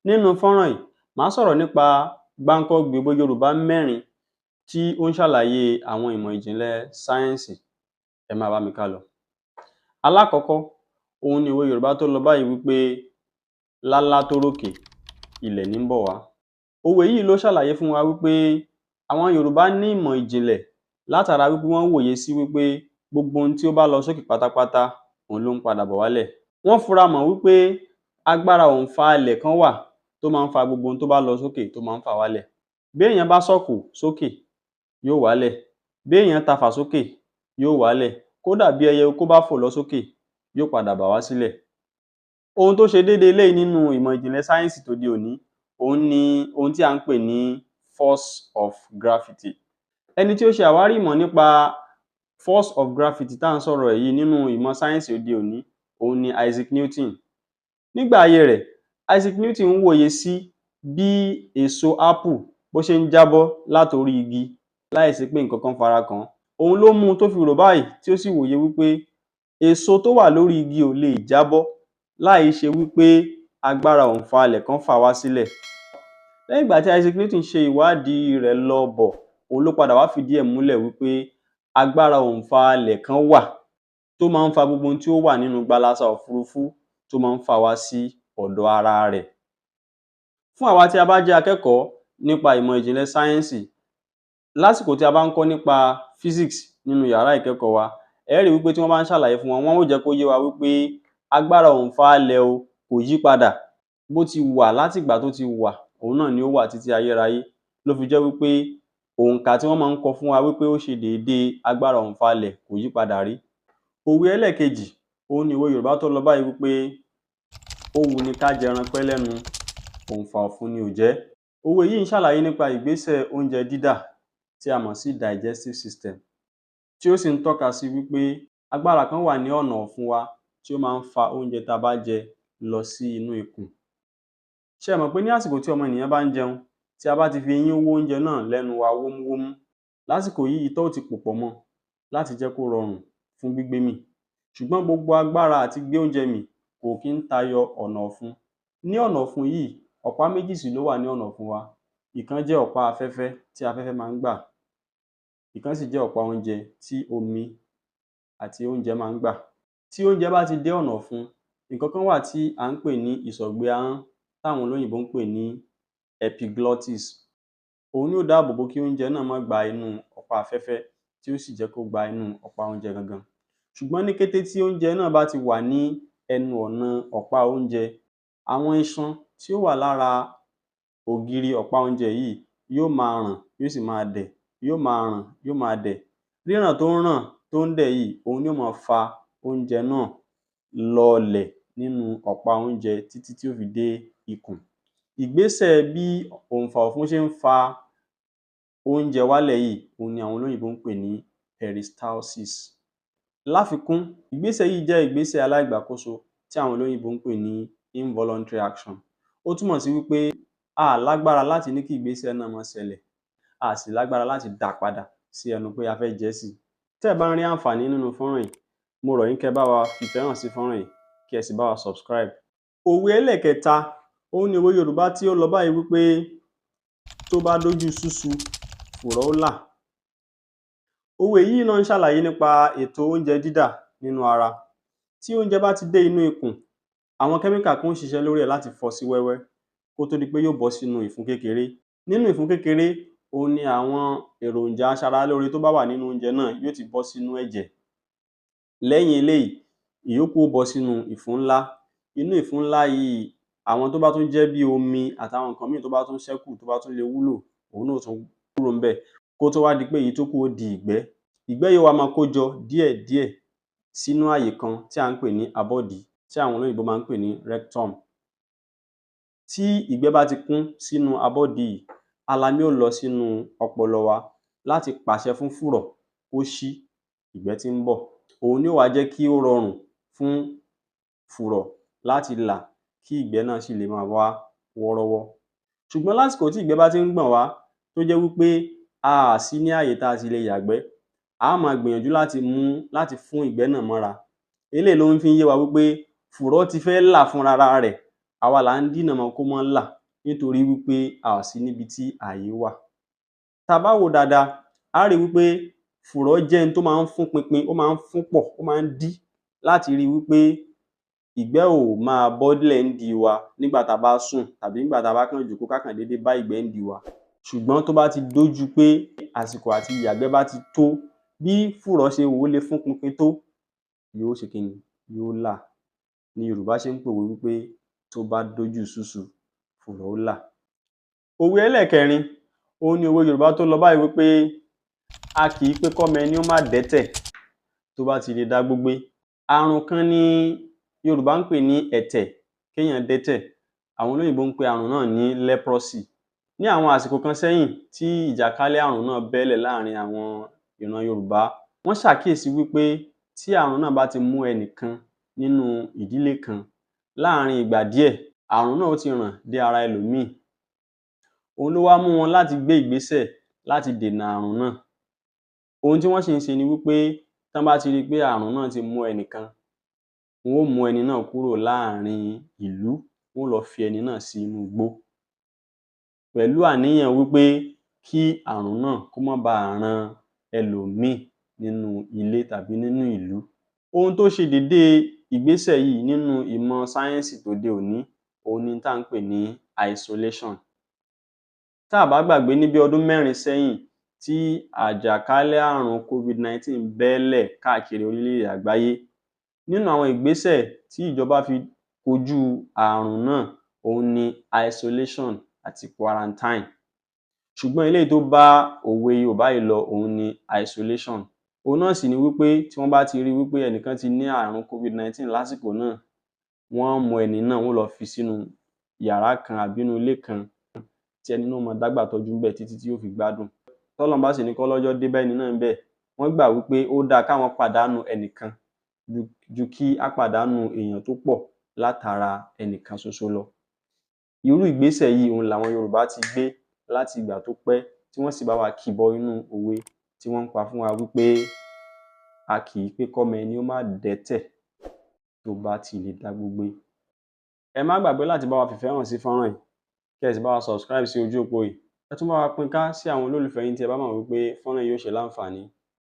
Nínú fọ́nrán yìí, màá sọ̀rọ̀ nípa gbáǹkọ́gbì òwe Yorùbá 4 tí ó ń ṣàlàyé àwọn ìmọ̀ ìjìnlẹ̀ sáyẹ́ǹsì. Ẹ máa bá mi ká lọ. Alákọ̀ọ́kọ́, òun ni òwe Yorùbá tó lọ báyìí wípé lálá tó rókè, ilẹ̀ ní ń bọ̀ wá. Òwe yìí ló ṣàlàyé fún wa wípé àwọn Yorùbá ní ìmọ̀ ìjìnlẹ̀ látara wípé wọ́n wòye sí wípé gbogbo ohun tí ó bá lọ sókè pátápátá òun ló ń padà bọ̀ wálẹ̀. Wọ́n fura mọ̀ wípé agbára òǹfalẹ̀ kan wà tó máa ń fa gbogbo ohun tó bá lọ sókè tó máa ń fà wálẹ̀. Bí èèyàn bá sọ̀kò sókè yóò wálẹ̀, bí èèyàn tafà sókè yóò wálẹ̀, kódà bí ẹyẹ oko bá fò lọ sókè yóò padà bà wá sílẹ̀. Ohun tó ṣe déédéé eléyìí nínú ìmọ̀ ìjìnlẹ̀ sáyẹ́ǹsì tòde òní, òun ni ohun tí à ń pè ní force of gravity. Ẹni tí ó ṣe àwárí ìmọ̀ nípa force of gravity tá à ń sọ̀rọ̀ ẹ̀ yìí nínú ìmọ̀ sáyẹ́ǹsì òde òní, òun ni Isaac Newton. Nígbà ayé rẹ̀, Isaac Newton ń wòye sí bí èso apple bó ṣe ń jábọ́ látorí igi láìsí pé nǹkan kan fara kàn án. Òun ló mú un tó fi rò báyìí tí ó sì wòye wípé èso tó wà lórí igi ò lè jábọ́ láì ṣe wípé agbára òǹfalẹ̀ kan fà wá sílẹ̀. Lẹ́yìn ìgbà tí Isaac Newton ṣe ìwádìí rẹ̀ lọ bọ̀, òun ló padà wá fìdí ẹ̀ múlẹ̀ wípé agbára òǹfalẹ̀ kan wà tó máa ń fa gbogbo ohun tí ó wà nínú gbalasa òfurufú tó máa ń fà wá sí ọ̀dọ̀ ara rẹ̀. Fún àwa tí a bá jẹ́ akẹ́kọ̀ọ́ nípa ìmọ̀ ìjìnlẹ̀ sáyẹ́ǹsì, lásìkò tí a bá ń kọ́ nípa physics nínú yàrá ìkẹ́kọ̀ọ́ wa, ẹ rí wípé tí wọ́n bá ń ṣàlàyé fún wa, wọ́n ó jẹ́ kó yé wa wípé agbára òǹfalẹ̀ o kò yí padà. Bó ti wà látìgbà tó ti wà, òun náà ni ó wà títí ayérayé. Ló fi jẹ́ wípé òǹkà tí wọ́n máa ń kọ fún wa wípé ó ṣe déédéé agbára òǹfalẹ̀ kò yí padà rí. Òwe ẹlẹ́ẹ̀kejì, òun ni òwe Yorùbá tó lọ báyìí wípé ó wuni ká jẹran pẹ́ lẹ́nu, òǹfà ọ̀fun ni ò jẹ́. Òwe yìí ń ṣàlàyé nípa ìgbésẹ̀ oúnjẹ dídà tí a mọ̀ sí digestive system, tí ó sì ń tọ́ka sí wípé agbára kan wà ní ọ̀nà ọ̀fun wa tí ó máa ń fa oúnjẹ tá a bá jẹ lọ sí inú ikùn. Ṣé ẹ mọ̀ pé ní àsìkò tí ọmọ ènìyàn bá ń jẹun, tí a bá ti fi eyín wó oúnjẹ náà lẹ́nu wa wómúwómú, lásìkò yìí itọ́ ó ti pòpọ̀ mọ́ láti jẹ́ kó rọrùn fún gbígbé mì. Ṣùgbọ́n gbogbo agbára àti gbé oúnjẹ mì kò kí ń tayọ ọ̀nà ọ̀fun. Ní ọ̀nà ọ̀fun yìí, ọ̀pá méjì sì ló wà ní ọ̀nà ọ̀fun wa. Ìkan jẹ́ ọ̀pá afẹ́fẹ́ tí afẹ́fẹ́ máa ń gbà, ìkan sì jẹ́ ọ̀pá oúnjẹ tí omi àti oúnjẹ máa ń gbà. Tí oúnjẹ bá ti dé ọ̀nà ọ̀fun, nǹkan kan wà tí à ń pè ní ìsọ̀gbé ahọ́n táwọn olóyìnbó ń pè ní epiglottis. Òun ni ó dáàbò bò kí oúnjẹ náà má gba inú ọ̀pá afẹ́fẹ́ tí ó sì jẹ́ kó gba inú ọ̀pá oúnjẹ gangan. Ṣùgbọ́n ní kété tí oúnjẹ náà bá ti wà ní ẹnu ọ̀nà ọ̀pá oúnjẹ, àwọn iṣan tí ó wà lára ògiri ọ̀pá oúnjẹ yìí yóò máa ràn, yóò sì máa dẹ̀, yóò máa ràn, yóò máa dẹ̀. Ríràn tó ń ràn tó ń dẹ̀ yìí, òun ni ó máa fa oúnjẹ náà lọọlẹ̀ nínú ọ̀pá oúnjẹ títí tí ó fi dé ikùn. Ìgbésẹ̀ bí òǹfà ọ̀fun ṣe ń fa oúnjẹ wálẹ̀ yìí, òun ni àwọn olóyìnbó ń pè ní peristalsis. Láfikún, ìgbésẹ̀ yìí jẹ́ ìgbésẹ̀ aláìgbàkóso tí àwọn olóyìnbó ń pè ní involuntary action. Ó túmọ̀ sí wípé a lágbára láti ní kí ìgbésẹ̀ náà má ṣẹlẹ̀, a sì lágbára láti dá padà sí ẹnu pé a fẹ́ jẹ́ sí. Tẹ́ ẹ bá ń rí àǹfààní nínú fọ́nrán yìí, mo rọ̀ yín kẹ́ bá wa fìfẹ́ hàn sí fọ́nrán yìí, kí ẹ sì bá wa subscribe. Òwe ẹlẹ́ẹ̀kẹta, òun ni òwe Yorùbá tí ó lọ báyìí wípé tó bá dójú ṣúṣu, fùrọ̀ ó là. Òwe yìí náà ń ṣàlàyé nípa ètò oúnjẹ dídà nínú ara. Tí oúnjẹ bá ti dé inú ikùn, àwọn kẹ́míkà kan ó ṣiṣẹ́ lórí ẹ̀ láti fọ́ sí wẹ́wẹ́ kó tó di pé yóò bọ́ sínú ìfun kékeré. Nínú ìfun kékeré, òun ni àwọn èròjà aṣaralóore tó bá wà nínú oúnjẹ náà yóò ti bọ́ sínú ẹ̀jẹ̀. Lẹ́yìn eléyìí, ìyókù ó bọ́ sínú ìfun ńlá. Inú ìfun ńlá yìí, àwọn tó bá tún jẹ́ bí omi àtàwọn nǹkan míì tó bá tún ṣẹ́kù tó bá tún lè wúlò, òun náà ó tún kúrò ńbẹ̀ kó tó wá di pé èyí tó kù ó di ìgbẹ́. Ìgbẹ́ yìí ó wá máa kó jọ díẹ̀díẹ̀ sínú àyè kan tí à ń pè ní abọ́dí, tí àwọn olóyìnbó máa ń pè ní rectum. Tí ìgbẹ́ bá ti kún sínú abọ́dí yìí, alami ó lọ sínú ọpọlọ wa láti pàṣẹ fún fùrọ̀ kó ṣí ìgbẹ́ tí ń bọ̀. Òun ni ó wá jẹ́ kí ó rọrùn fún fùrọ̀ láti là kí ìgbẹ́ náà sì lè máa wá wọ́ọ́rọ́wọ́. Ṣùgbọ́n lásìkò tí ìgbẹ́ bá ti ń gbọ̀n wá tó jẹ́ wípé a à sí ní àyè tá a ti lè yàgbẹ́, a á máa gbìyànjú láti fún ìgbẹ́ náà mọ́ra. Eléyìí ló ń fi yé wa wípé fùrọ̀ ti fẹ́ là fúnra rẹ̀, àwa là ń dínà mọ́ kó má là nítorí wípé a ò sí níbi tí ààyè wà. Tá a bá wò ó dáadáa, á rí wípé fùrọ̀ jẹ́ ohun tó máa ń fún pinpin, ó máa ń fún pọ̀, ó máa ń dí láti rí wípé ìgbẹ́ ò máa bọ́lẹ̀ ńdìí wa nígbà tá a bá sùn tàbí nígbà tá a bá kàn jókòó ká kàn déédé bá ìgbẹ́ ńdìí wa. Ṣùgbọ́n tó bá ti dójú pé àsìkò àti yàgbẹ́ bá ti tó, bí fùrọ̀ ṣe wù ó le fún pinpin tó, yóò ṣe kíni? Yóò là. Ni Yorùbá ṣe ń pòwe wípé tó bá dójú ṣúṣu, fùrọ̀ ó là. Òwe ẹlẹ́ẹ̀kẹrin, òun ni òwe Yorùbá tó lọ báyìí wípé a kì í pé kọ́mọ ẹni ó má dẹ́tẹ̀ tó bá ti lè dágbó gbé. Àrùn kan ni Yorùbá ń pè ní ẹ̀tẹ̀, kéèyàn dẹ́tẹ̀. Àwọn olóyìnbó ń pe àrùn náà ní leprosy. Ní àwọn àsìkò kan sẹ́yìn tí ìjàkálẹ̀ àrùn náà bẹ́lẹ̀ láàrin àwọn ìran Yorùbá, wọ́n ṣàkíyèsí wípé tí àrùn náà bá ti mú ẹnìkan nínú ìdílé kan, láàrin ìgbà díẹ̀, àrùn náà ó ti ràn dé ara ẹlòmíì. Òun ló wá mú wọn láti gbé ìgbésẹ̀ láti dènà àrùn náà. Ohun tí wọ́n sì ń ṣe ni wípé tán bá ti rí i pé àrùn náà ti mú ẹnìkan, wọn ó mú ẹni náà kúrò láàrin ìlú, wọn ó lọ fi ẹni náà sí inú igbó pẹ̀lú àníyàn wípé kí àrùn náà kó má baà ran ẹlòmíì nínú ilé tàbí nínú ìlú. Ohun tó ṣe dédé ìgbésẹ̀ yìí nínú ìmọ̀ sáyẹ́ǹsì tòde òní, òun ni tá à ń pè ní isolation. Tá à bá gbàgbé ní bí ọdún 4 sẹ́yìn tí àjàkálẹ̀ àrùn COVID-19 bẹ́lẹ̀ káàkiri orílẹ̀-èdè àgbáyé, nínú àwọn ìgbésẹ̀ tí ìjọba fi kojú àrùn náà, òun ni isolation àti quarantine. Ṣùgbọ́n eléyìí tó bá òwe Yorùbá yìí lọ, òun ni isolation. Òun náà sì ni wípé tí wọ́n bá ti rí wípé ẹnìkan ti ní àrùn COVID-19 lásìkò náà, wọ́n ó mú ẹni náà, wọ́n ó lọ fi sínú yàrá kan àbí inú ilé kan tí ẹni náà ó máa dágbà tọ́jú ńbẹ̀ títí tí yóò fi gbádùn. Tọ́lọ́run bá sì ní kọ́lọ́jọ́ dé bá ẹni náà ńbẹ̀, wọ́n gbà wípé ó dáa káwọn pàdánù ẹnìkan ju kí á pàdánù èèyàn tó pọ̀ látara ẹnìkan ṣoṣo lọ. Irú ìgbésẹ̀ yìí òun làwọn Yorùbá ti gbé láti ìgbà tó pẹ́ tí wọ́n sì bá wa kì bọ inú òwe tí wọ́n ń pa fún wa wípé a kì í pé kọ́mọ ẹni ó má dẹ́tẹ̀ tó bá ti lè dágbó gbé. Ẹ má gbàgbé láti bá wa fìfẹ́ hàn sí fọ́nrán yìí, kí ẹ sì bá wa subscribe sí ojú òpó yìí. Ẹ tún bá wa pín ká sí àwọn olólùfẹ́ yín tí ẹ bá mọ̀ wípé fọ́nrán yìí yóò ṣe láǹfààní.